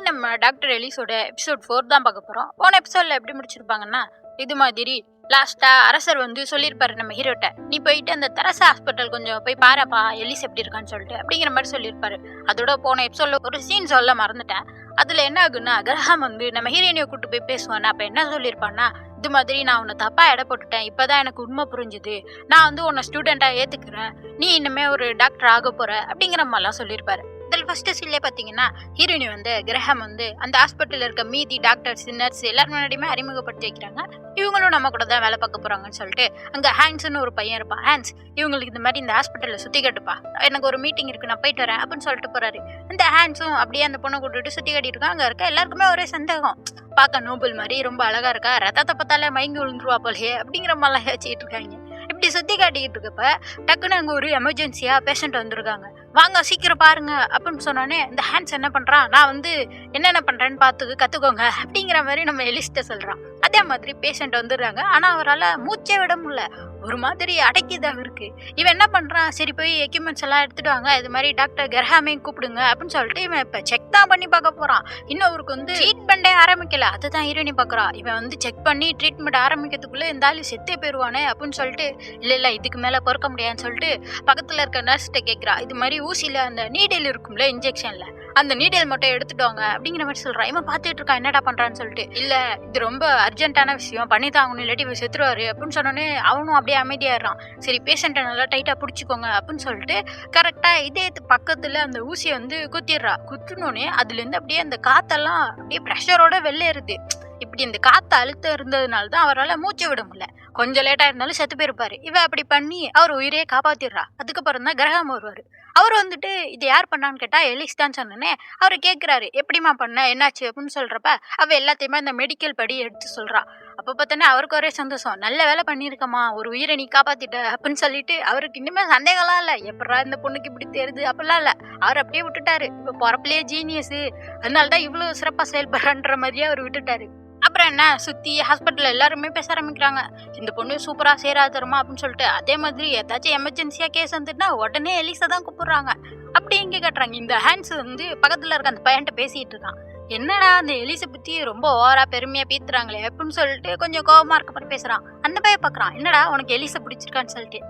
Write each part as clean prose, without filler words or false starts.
இன்னைக்கு நம்ம doctor எலிஸோட episode 4 தான் பார்க்க போகிறோம். போன எபிசோடில் எப்படி முடிச்சிருப்பாங்கன்னா, இது மாதிரி லாஸ்ட்டாக அரசர் வந்து சொல்லியிருப்பாரு நம்ம ஹீரோட்ட, நீ போயிட்டு அந்த தெரசா ஹாஸ்பிட்டல் கொஞ்சம் போய் பாருப்பா எலிஸ் எப்படி இருக்கான்னு சொல்லிட்டு அப்படிங்கிற மாதிரி சொல்லியிருப்பாரு. அதோட போன எபிசோடில் ஒரு சீன் சொல்ல மறந்துட்டேன். அதில் என்ன ஆகுன்னா, கிரஹாம் வந்து நம்ம ஹீரோயினியை கூப்பிட்டு போய் பேசுவானா, அப்போ என்ன சொல்லியிருப்பான்னா, இது மாதிரி நான் உன்னை தப்பாக எடை போட்டுட்டேன், இப்போதான் எனக்கு உண்மை புரிஞ்சுது, நான் வந்து உன்னை ஸ்டூடெண்ட்டாக ஏற்றுக்கிறேன், நீ இன்னுமே ஒரு டாக்டர் ஆக போகிற அப்படிங்கிற மாதிரிலாம் சொல்லியிருப்பாரு. இதில் ஃபர்ஸ்ட் சீன்லேயே பார்த்தீங்கன்னா, ஹீரோயினி வந்து கிரஹாம் வந்து அந்த ஹாஸ்பிட்டலில் இருக்க மீதி டாக்டர்ஸ் நர்ஸ் எல்லாரும் முன்னாடியுமே அறிமுகப்படுத்தி வைக்கிறாங்க. இவங்களும் நம்ம கூட தான் வேலை பார்க்க போகிறாங்கன்னு சொல்லிட்டு அங்கே ஹேண்ட்ஸ்னு ஒரு பையன் இருப்பான். ஹேண்ட்ஸ், இவங்களுக்கு இந்த மாதிரி இந்த ஹாஸ்பிட்டலில் சுற்றி கட்டுப்பா, எனக்கு ஒரு மீட்டிங் இருக்குது, நான் போயிட்டு வரேன் அப்படின்னு சொல்லிட்டு போகிறாரு. இந்த ஹேண்ட்ஸும் அப்படியே அந்த பொண்ணை கூட்டிட்டு சுற்றி கட்டிட்டு இருக்காங்க. அங்கே இருக்க எல்லாருக்குமே ஒரே சந்தேகம், பார்க்க நோபல் மாதிரி ரொம்ப அழகாக இருக்கா, ரத்தத்தை பார்த்தாலே மயங்கி விழுந்துருவா போலையே அப்படிங்கிற மாதிரிலாம் யோசிச்சுட்டு இருக்காங்க. இப்படி சுற்றி காட்டிக்கிட்டு இருக்கப்ப டக்குன்னு அங்கே ஒரு எமர்ஜென்சியாக பேஷண்ட் வந்திருக்காங்க, வாங்க சீக்கிரம் பாருங்க அப்படின்னு சொன்னோன்னே இந்த ஹேண்ட்ஸ் என்ன பண்ணுறான், நான் வந்து என்னென்ன பண்ணுறேன்னு பார்த்து கற்றுக்கோங்க அப்படிங்கிற மாதிரி நம்ம எலிஸ்ட்டை சொல்கிறான். அதே மாதிரி பேஷண்ட் வந்துடுறாங்க. ஆனால் அவரால் மூச்சே விட முடியல, ஒரு மாதிரி அடைக்கிதாக இருக்குது. இவன் என்ன பண்ணுறான், சரி போய் எக்யூப்மெண்ட்ஸ் எல்லாம் எடுத்துட்டு வாங்க, இது மாதிரி டாக்டர் கெர்ஹாமையும் கூப்பிடுங்க அப்படின்னு சொல்லிட்டு இவன் இப்போ செக் தான் பண்ணி பார்க்க போகிறான். இன்னும் அவருக்கு வந்து ட்ரீட்மெண்ட்டே ஆரம்பிக்கல, அதுதான் ஹீரோயினி பார்க்குறான். இவன் வந்து செக் பண்ணி ட்ரீட்மெண்ட் ஆரம்பிக்கிறதுக்குள்ளே இந்த ஆளு செத்தே போயிடுவானே அப்படின்னு சொல்லிட்டு, இல்லை இதுக்கு மேலே பொறுக்க முடியாதுன்னு சொல்லிட்டு பக்கத்தில் இருக்க நர்ஸ்கிட்ட கேட்குறா, இது மாதிரி ஊசியில் அந்த நீடில் இருக்கும்ல இன்ஜெக்ஷனில், அந்த நீடில் மட்டும் எடுத்துட்டு வாங்க அப்படிங்கிற மாதிரி சொல்கிறான். இவன் பார்த்துட்டு இருக்கான் என்னடா பண்ணுறான்னு சொல்லிட்டு, இல்லை இது ரொம்ப அர்ஜென்ட்டான விஷயம், பண்ணி தான் ஆகணும், இல்லாட்டி இவன் செத்துருவாரு அப்படின்னு சொன்னோன்னே அவனும் அப்படியே அமைதியாகிறான். சரி பேஷண்ட்டை நல்லா டைட்டாக பிடிச்சிக்கோங்க அப்படின்னு சொல்லிட்டு கரெக்டாக இதே பக்கத்தில் அந்த ஊசியை வந்து குத்திடுறா. குத்துனோடனே அதுலேருந்து அப்படியே அந்த காற்றெல்லாம் அப்படியே ப்ரெஷரோட வெளியேறுது. இப்படி இந்த காற்று அழுத்தம் இருந்ததுனால தான் அவரால் மூச்சு விட முடியல, கொஞ்சம் லேட்டாக இருந்தாலும் செத்து போயிருப்பாரு. இவ அப்படி பண்ணி அவர் உயிரையே காப்பாற்றிடுறா. அதுக்கப்புறம் தான் கிரஹாம் வருவார். அவர் வந்துட்டு இது யார் பண்ணான்னு கேட்டால் எலிஸ் தான் சொன்னேன்னே. அவர் கேட்குறாரு, எப்படிமா பண்ண என்னாச்சு அப்படின்னு சொல்கிறப்ப அவள் எல்லாத்தையுமே அந்த மெடிக்கல் படி எடுத்து சொல்கிறா. அப்போ பார்த்தோன்னே அவருக்கு ஒரே சந்தோஷம், நல்ல வேலை பண்ணியிருக்கம்மா, ஒரு உயிரை நீ காப்பாற்றிட்ட அப்படின்னு சொல்லிட்டு அவருக்கு இன்னுமே சந்தேகம்லாம் இல்லை, எப்படா இந்த பொண்ணுக்கு இப்படி தெரியுது அப்படிலாம் இல்லை. அவர் அப்படியே விட்டுட்டாரு, இப்போ பிறப்பிலேயே ஜீனியஸு, அதனால தான் இவ்வளோ சிறப்பாக செயல்படுறான்ற மாதிரியே அவர் விட்டுட்டாரு. அப்புறம் என்ன, சுற்றி ஹாஸ்பிட்டலில் எல்லாருமே பேச ஆரம்பிக்கிறாங்க, இந்த பொண்ணு சூப்பராக சேராது தருமா அப்படின்னு சொல்லிட்டு. அதே மாதிரி ஏதாச்சும் எமர்ஜென்சியாக கேஸ் வந்துட்டுனா உடனே எலிஸை தான் கூப்பிடுறாங்க. அப்படி இங்கே கட்டுறாங்க. இந்த ஹேண்ட்ஸ் வந்து பக்கத்தில் இருக்க அந்த பையன்ட்ட பேசிகிட்டு இருக்கான். என்னடா அந்த எலிஸை பற்றி ரொம்ப ஓவராக பெருமையாக பீத்துறாங்களே அப்படின்னு சொல்லிட்டு கொஞ்சம் கோபமாக இருக்கப்பட்டு பேசுகிறான். அந்த பையன் பார்க்குறான், என்னடா உனக்கு எலிஸை பிடிச்சிருக்கான்னு சொல்லிட்டு.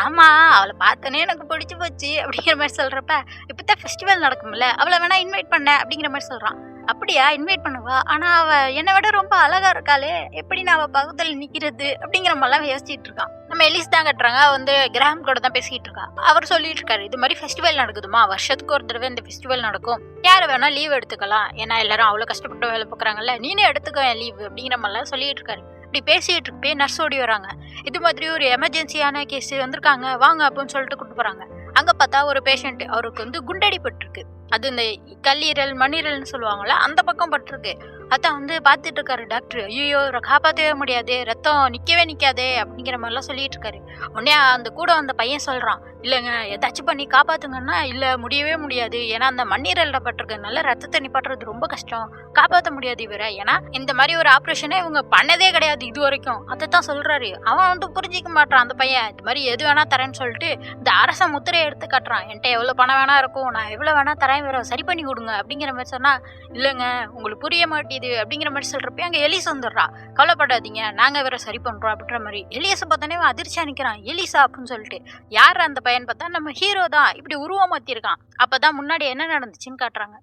ஆமாம், அவளை பார்த்தோன்னே எனக்கு பிடிச்சி போச்சு அப்படிங்கிற மாதிரி சொல்கிறப்ப, இப்போ தான் ஃபெஸ்டிவல் நடக்கும்ல, அவளை வேணா இன்வைட் பண்ண அப்படிங்கிற மாதிரி சொல்கிறான். அப்படியா, இன்வைட் பண்ணுவா, ஆனால் அவள் என்னை விட ரொம்ப அழகாக இருக்காளே, எப்படி நான் அவள் பக்கத்தில் நிற்கிறது அப்படிங்கிற மாதிரிலாம் யோசிச்சுட்டு இருக்கான். நம்ம எலிஸ் தான் கட்டுறாங்க, வந்து கிராம் கூட தான் பேசிக்கிட்டு இருக்கா. அவர் சொல்லிட்டு இருக்காரு, இது மாதிரி ஃபெஸ்டிவல் நடக்குதுமா, வருஷத்துக்கு ஒரு தடவை இந்த ஃபெஸ்டிவல் நடக்கும், யார் வேணா லீவ் எடுத்துக்கலாம், ஏன்னா எல்லாரும் அவ்வளோ கஷ்டப்பட்டு வேலை பார்க்குறாங்கல்ல, நீனே எடுத்துக்க லீவ் அப்படிங்கிற மாதிரிலாம் சொல்லிட்டு இருக்காரு. இப்படி பேசிட்டு இருப்பே நர்ஸ் ஓடி வராங்க, இது மாதிரி ஒரு எமர்ஜென்சியான கேஸ் வந்திருக்காங்க வாங்க அப்படின்னு சொல்லிட்டு கூப்பிட்டு போறாங்க. அங்க பார்த்தா ஒரு பேஷண்ட், அவருக்கு வந்து குண்டடி பட்டிருக்கு, அது இந்த கல்லீரல் மண்ணீரல்னு சொல்லுவாங்கல்ல அந்த பக்கம் பட்டிருக்கு. அதான் வந்து பார்த்துட்டு இருக்காரு டாக்டர், ஐயோ காப்பாற்றவே முடியாது, ரத்தம் நிற்கவே நிற்காதே அப்படிங்கிற மாதிரிலாம் சொல்லிட்டு இருக்காரு. உடனே அந்த கூட அந்த பையன் சொல்கிறான், இல்லைங்க ஏதாச்சும் பண்ணி காப்பாற்றுங்கன்னா, இல்லை முடியவே முடியாது, ஏன்னா அந்த மண்ணீரலில் பட்டிருக்கனால ரத்தத்தை நிப்பாட்டுறது ரொம்ப கஷ்டம், காப்பாற்ற முடியாது இவரை, ஏன்னா இந்த மாதிரி ஒரு ஆப்ரேஷனே இவங்க பண்ணதே கிடையாது இது வரைக்கும், அதை தான் சொல்கிறாரு. அவன் வந்து புரிஞ்சிக்க மாட்டான் அந்த பையன். இது மாதிரி எது வேணா தரேன்னு சொல்லிட்டு இந்த அரச முத்திரையை எடுத்து காட்டுறான், என்கிட்ட எவ்வளோ பணம் வேணா இருக்கும், நான் எவ்வளோ வேணா தரேன், வேற சரி பண்ணி கொடுங்க அப்படிங்கிற மாதிரி சொன்னால், இல்லைங்க உங்களுக்கு புரிய மாட்டேது அப்படிங்கிற மாதிரி சொல்கிறப்ப அங்கே எலிஸ் வந்துடுறா, கவலைப்படாதீங்க நாங்கள் வேற சரி பண்ணுறோம் அப்படின்ற மாதிரி. எலியஸை பார்த்தானே அதிர்ச்சியாக நிற்கிறான், எலிசா அப்படின்னு சொல்லிட்டு. யார் அந்த பையன் பார்த்தா நம்ம ஹீரோ தான், இப்படி உருவம் மாற்றிருக்கான். அப்போ தான் முன்னாடி என்ன நடந்துச்சுன்னு காட்டுறாங்க.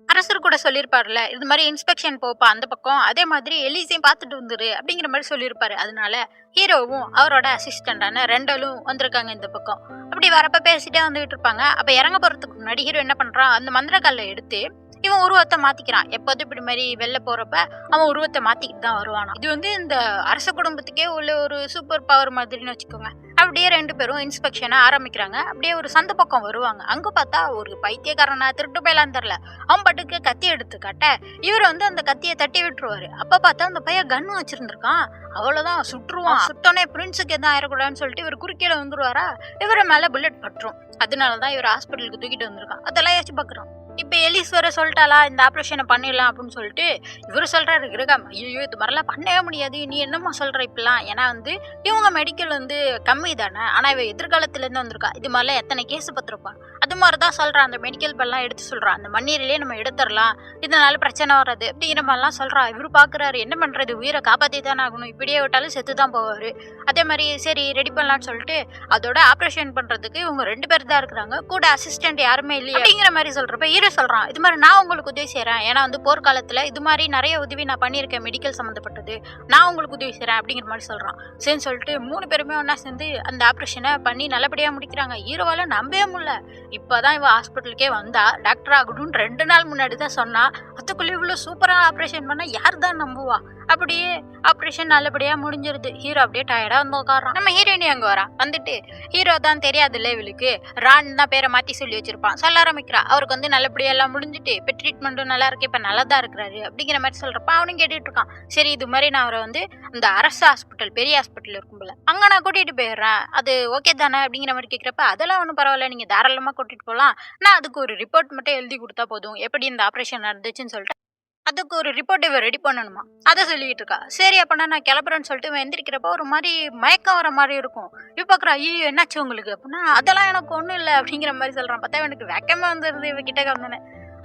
அரசர் கூட சொல்லியிருப்பார்ல, இது மாதிரி இன்ஸ்பெக்ஷன் போப்பா அந்த பக்கம், அதே மாதிரி எலிஸையும் பார்த்துட்டு வந்துரு அப்படிங்கிற மாதிரி சொல்லியிருப்பாரு. அதனால ஹீரோவும் அவரோட அசிஸ்டண்டான ரெண்டலும் வந்திருக்காங்க இந்த பக்கம். அப்படி வரப்ப பேசிட்டே வந்துகிட்டு இருப்பாங்க. அப்போ இறங்க போகிறதுக்கு முன்னாடி ஹீரோ என்ன பண்ணுறான், அந்த மந்திரக்கல்லை எடுத்து இவன் உருவத்தை மாற்றிக்கிறான். எப்போது இப்படி மாதிரி வெளில போகிறப்ப அவன் உருவத்தை மாற்றிக்கிட்டு தான் வருவானா. இது வந்து இந்த அரச குடும்பத்துக்கே உள்ள ஒரு சூப்பர் பவர் மாதிரின்னு வச்சுக்கோங்க. அப்படியே ரெண்டு பேரும் இன்ஸ்பெக்ஷனை ஆரம்பிக்கிறாங்க. அப்படியே ஒரு சந்து பக்கம் வருவாங்க. அங்கே பார்த்தா ஒரு பைத்தியக்காரனா திருட்டு போயலான்னு தெரில, அவன் பட்டுக்கு கத்தி எடுத்து காட்ட இவர் வந்து அந்த கத்தியை தட்டி விட்டுருவாரு. அப்போ பார்த்தா அந்த பையன் கன்னு வச்சிருந்துருக்கான், அவ்வளோதான் சுட்டுருவான். சுட்டோன்னே பிரின்ஸுக்கு எதுவும் ஆயிடக்கூடாதுன்னு சொல்லிட்டு இவர் குறுக்கையில வந்துருவாரா, இவரை மேலே புல்லட் பட்டுரும். அதனால தான் இவர் ஹாஸ்பிட்டலுக்கு தூக்கிட்டு வந்திருக்கான். அதெல்லாம் யோசிச்சு பார்க்குறான். இப்போ எலிஸ் வேற சொல்லிட்டாளா இந்த ஆப்ரேஷனை பண்ணிடலாம் அப்படின்னு சொல்லிட்டு இவர் சொல்றாரு கிரகம், ஐயோ இது மாதிரிலாம் பண்ணவே முடியாது, நீ என்னம்மா சொல்ற இப்பெல்லாம், ஏன்னா வந்து இவங்க மெடிக்கல் வந்து கம்மி தானே, ஆனா இவ எதிர்காலத்துலேருந்து வந்திருக்கா, இது மாதிரிலாம் எத்தனை கேஸ் பத்திருப்பான், அது மாதிரி தான் சொல்றான், அந்த மெடிக்கல் பெல்லாம் எடுத்து சொல்றான், அந்த மண்ணீரிலே நம்ம எடுத்துடலாம், இதனால பிரச்சனை வராது அப்படிங்கிற மாதிரிலாம் சொல்றா. இவரு பாக்குறாரு, என்ன பண்றது, உயிரை காப்பாத்தி தானே ஆகணும், இப்படியே விட்டாலும் செத்து தான் போவாரு. அதே மாதிரி சரி ரெடி பண்ணலாம்னு சொல்லிட்டு அதோட ஆப்ரேஷன் பண்றதுக்கு இவங்க 2 பேர் தான் இருக்கிறாங்க, கூட அசிஸ்டன்ட் யாருமே இல்லையா அப்படிங்கிற மாதிரி சொல்றப்ப ஹீரோ சொல்றான், இது மாதிரி நான் உங்களுக்கு உதவி செய்யறேன், ஏன்னா வந்து போர்க்காலத்துல இது மாதிரி நிறைய உதவி நான் பண்ணியிருக்கேன் மெடிக்கல் சம்மந்தப்பட்டது, நான் உங்களுக்கு உதவி செய்யறேன் அப்படிங்கிற மாதிரி சொல்றான். சரின்னு சொல்லிட்டு 3 பேருமே ஒன்னா சேர்ந்து அந்த ஆப்ரேஷனை பண்ணி நல்லபடியா முடிக்கிறாங்க. ஹீரோவால நம்பவே முடியல, இப்பதான் இவ ஹாஸ்பிட்டலுக்கே வந்தா, டாக்டர் ஆகணும்னு 2 நாள் முன்னாடி தான் சொன்னா, அதுக்குள்ள இவ்வளவு சூப்பரா ஆப்ரேஷன் பண்ணா யார் தான் நம்புவா. அப்படியே ஆப்ரேஷன் நல்லபடியா முடிஞ்சிருது. ஹீரோ அப்படியே டயர்டா வந்து உட்காரான். நம்ம ஹீரோயினி அங்க வரா. வந்துட்டு ஹீரோ தான் தெரியாதுல்ல இவளுக்கு, ரான் தான் பேரை மாத்தி சொல்லி வச்சிருப்பான். சொல்ல ஆரம்பிக்கிறா, அவருக்கு வந்து நல்லபடியா எல்லாம் முடிஞ்சுட்டு இப்ப ட்ரீட்மெண்ட்டும் நல்லா இருக்கு, இப்ப நல்லா தான் இருக்கிறாரு அப்படிங்கிற மாதிரி சொல்றப்ப அவனும் கேட்டுட்டு இருக்கான். சரி இது மாதிரி நான் அவரை வந்து இந்த அரசு ஹாஸ்பிட்டல் பெரிய ஹாஸ்பிட்டல் இருக்கும் போல அங்க நான் கூட்டிட்டு போயிடுறேன், அது ஓகே தானே அப்படிங்கிற மாதிரி கேட்கிறப்ப, அதெல்லாம் ஒன்றும் பரவாயில்ல, நீங்க தாராளமா கூட்டிட்டு போகலாம், நான் அதுக்கு ஒரு ரிப்போர்ட் மட்டும் எழுதி கொடுத்தா போதும், எப்படி இந்த ஆப்ரேஷன் நடந்துச்சுன்னு சொல்லிட்டு அதுக்கு ஒரு ரிப்போர்ட் இவ ரெடி பண்ணணுமா, அதை சொல்லிக்கிட்டு இருக்கா. சரி அப்பனா நான் கிளம்புறேன்னு சொல்லிட்டு இவன் எந்திரிக்கிறப்ப ஒரு மாதிரி மயக்கம் வர மாதிரி இருக்கும். இவ பாக்குறா, ஐயோ என்னாச்சு உங்களுக்கு அப்படின்னா, அதெல்லாம் எனக்கு ஒன்றும் இல்லை அப்படிங்கிற மாதிரி சொல்றான். பார்த்தா எனக்கு வெக்கமே வந்துடுது இவகிட்ட வந்தோன்னே.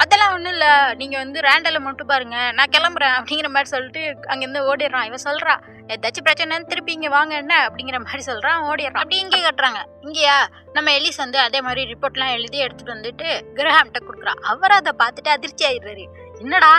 அதெல்லாம் ஒன்றும் இல்லை, நீங்க வந்து ரேண்டல மட்டும் பாருங்க, நான் கிளம்புறேன் அப்படிங்கிற மாதிரி சொல்லிட்டு அங்கேருந்து ஓடிடுறான். இவன் சொல்றா, ஏதாச்சும் பிரச்சனைன்னு திருப்பி இங்கே வாங்க என்ன அப்படிங்கிற மாதிரி சொல்றான், ஓடிடுறான். அப்படி இங்கே கட்டுறாங்க. இங்கேயா நம்ம எலிஸ் வந்து அதே மாதிரி ரிப்போர்ட்லாம் எழுதி எடுத்துட்டு வந்துட்டு கிரஹாம்கிட்ட கொடுக்குறா. அவர் அதை பார்த்துட்டு அதிர்ச்சி ஆயிடுறாரு, என்னடா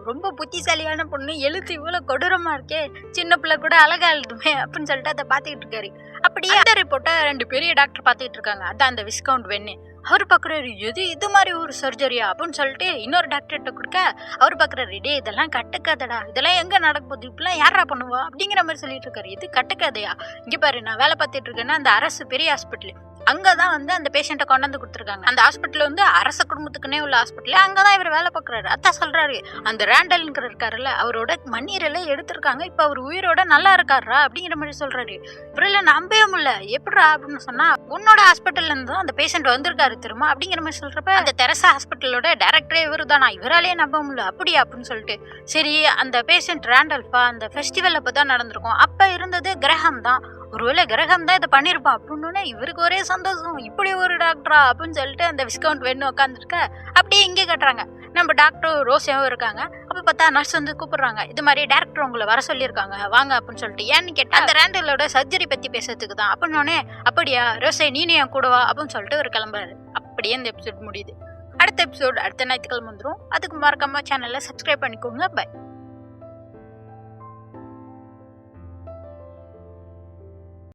ரொம்ப புத்திசாலியான பொண்ணு, எழுத்து இவ்வளவு கொடூரமா இருக்கே, சின்ன பிள்ளை கூட அழகா எழுதுமே அப்படின்னு சொல்லிட்டு அதை பாத்துக்கிட்டு இருக்காரு. அப்படியே அந்த ரிப்போர்ட்டை 2 பெரிய டாக்டர் பாத்துக்கிட்டு இருக்காங்க. அதான் அந்த விஸ்கவுண்ட் வென்னு. அவர் பாக்குறாரு, எது இது மாதிரி ஒரு சர்ஜரியா அப்படின்னு சொல்லிட்டு இன்னொரு டாக்டர்கிட்ட கொடுக்க, அவர் பாக்குறாரு, டே இதெல்லாம் கட்டுக்கதடா, இதெல்லாம் எங்க நடக்க போகுது, இப்பெல்லாம் யாரா பண்ணுவா அப்படிங்கிற மாதிரி சொல்லிட்டு இருக்காரு. இது கட்டுக்கதையா, இங்க பாரு நான் வேலை பார்த்துட்டு இருக்கேன்னா அந்த அரசு பெரிய ஹாஸ்பிட்டல், அங்கதான் வந்து அந்த பேஷண்ட்டை கொண்டாந்து கொடுத்துருக்காங்க. அந்த ஹாஸ்பிட்டல் வந்து அரச குடும்பத்துக்குன்னே உள்ள ஹாஸ்பிட்டல், அங்கதான் இவர் வேலை பார்க்கறாரு. அதான் சொல்றாரு, அந்த ரேண்டல்ங்கிற இருக்காருல்ல, அவரோட மண்ணீரெல்லாம் எடுத்திருக்காங்க, இப்ப அவர் உயிரோட நல்லா இருக்காரா அப்படிங்கிற மாதிரி சொல்றாரு. இவரில் நம்பவே முடியல, எப்படிரா அப்படின்னு சொன்னா, உன்னோட ஹாஸ்பிட்டல்ல இருந்து அந்த பேஷண்ட் வந்திருக்காரு திரும்ப அப்படிங்கிற மாதிரி சொல்றப்ப, அந்த தெரசா ஹாஸ்பிட்டலோட டைரக்டரே இவரு தானா, இவராலேயே நம்ப முடியல அப்படியா அப்படின்னு சொல்லிட்டு, சரி அந்த பேஷண்ட் ரேண்டல்பா அந்த ஃபெஸ்டிவல் அப்பதான் நடந்திருக்கும், அப்ப இருந்தது கிரகம் தான், ஒருவேளை கிரகம் தான் இதை பண்ணிருப்பான் அப்படின்னு இவருக்கு ஒரே சந்தோஷம், இப்படி ஒரு டாக்டரா அப்படின்னு சொல்லிட்டு அந்த விஸ்கவுண்ட் வேணும் உட்காந்துருக்க. அப்படியே இங்கே கட்டுறாங்க, நம்ம டாக்டர் ரோஸாவும் இருக்காங்க. அப்ப பார்த்தா நர்ஸ் வந்து கூப்பிடுறாங்க, இது மாதிரி டேரக்டர் உங்களை வர சொல்லியிருக்காங்க வாங்க அப்படின்னு சொல்லிட்டு. ஏன்னு கேட்டா அந்த ரேண்டலோட சர்ஜரி பத்தி பேசுறதுக்கு தான் அப்படின்னோடனே, அப்படியா ரோஸை நீனே என் கூடவா அப்படின்னு சொல்லிட்டு ஒரு கிளம்புறாரு. அப்படியே இந்த எபிசோட் முடியுது. அடுத்த எபிசோட் அடுத்த ஞாயிற்றுக்கிழமை வந்துடும். அதுக்கு மறக்காம சேனலை சப்ஸ்கிரைப் பண்ணிக்கோங்க. பை.